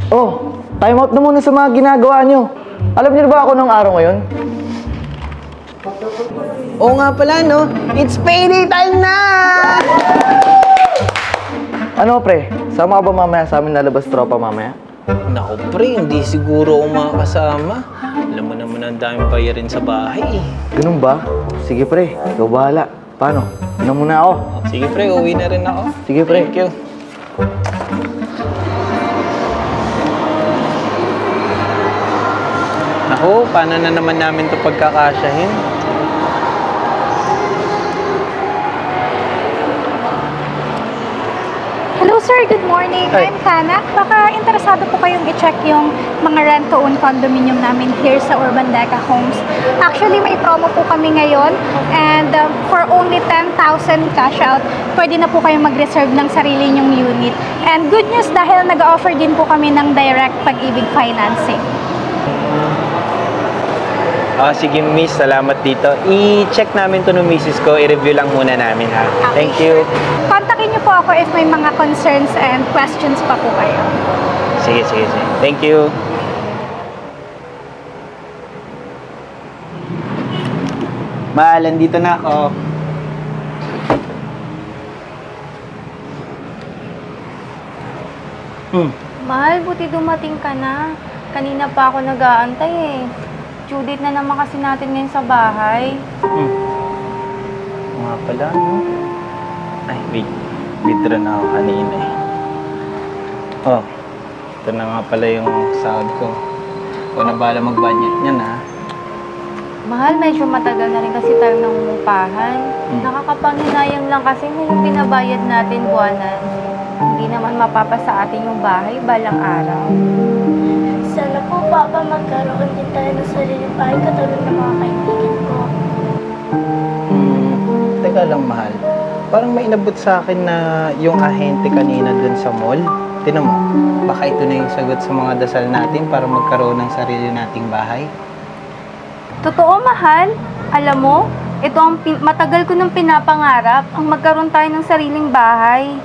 Oh, time out na muna sa mga ginagawa nyo. Alam niyo ba ako ng araw ngayon? Oo nga pala, no? It's payday time na! Ano pre, sama ka ba mamaya sa amin lalabas tropa mamaya? Naku pre, hindi siguro ako makakasama. Alam mo naman ang daming bayarin sa bahay eh. Ganun ba? Sige pre, ikaw bahala. Paano? Ano muna ako? Sige pre, uwi na rin ako. Sige pre. Thank you. Naku, paano na naman namin ito pagkakasyahin? Hello sir, good morning. Hi. I'm Kana. Baka interesado po kayong i-check yung mga rent-to-own condominium namin here sa Urban Deca Homes. Actually, may promo po kami ngayon and for only 10,000 cash out, pwede na po kayong mag-reserve ng sarili nyong unit. And good news dahil nag-offer din po kami ng direct pag-ibig financing. Sige miss, salamat dito. I-check namin to ng misis ko, i-review lang muna namin ha. Okay, Thank you. Kontakin niyo po ako if may mga concerns and questions pa po kayo. Sige. Thank you. Mahal, dito na ako. Mahal, buti dumating ka na. Kanina pa ako nag-aantay eh. Due date na naman kasi natin ngayon sa bahay. Nga pala, no? Ay, withdraw na ako kanina eh. Oh, ito na nga pala yung sahod ko. Ikaw na bahala mag-budget niyan ha. Mahal, medyo matagal na rin kasi tayo nangungupahan. Nakakapanghinayang lang kasi yung binabayad natin buwanan. Hindi naman mapapa sa atin yung bahay balang araw. Sana po, Papa, magkaroon din tayo ng sariling bahay katulad ng mga kaibigan ko. Teka lang, mahal. Parang may inabot sa akin na yung ahente kanina dun sa mall. Tinan mo, baka ito na yung sagot sa mga dasal natin para magkaroon ng sarili nating bahay. Totoo, mahal. Alam mo, ito ang matagal ko nang pinapangarap, ang magkaroon tayo ng sariling bahay.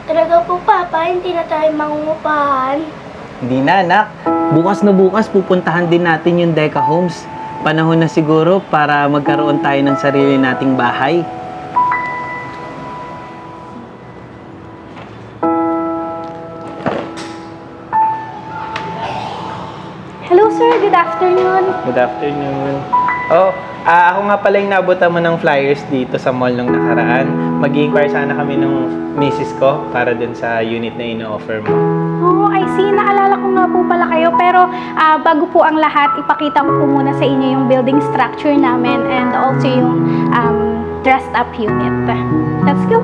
Talaga po, Papa, hindi na tayo mangungupahan. Hindi na, anak. Bukas na bukas, pupuntahan din natin yung Deca Homes. Panahon na siguro para magkaroon tayo ng sarili nating bahay. Hello sir, good afternoon. Good afternoon. Oh, ako nga pala yung nabutan mo ng flyers dito sa mall nung nakaraan. Mag-i-inquire sana kami nung misis ko para dun sa unit na ino-offer mo. Oh, I see. Naalala ko nga po pala kayo. Pero bago po ang lahat, ipakita ko po muna sa inyo yung building structure namin and also yung dressed up unit. Let's go.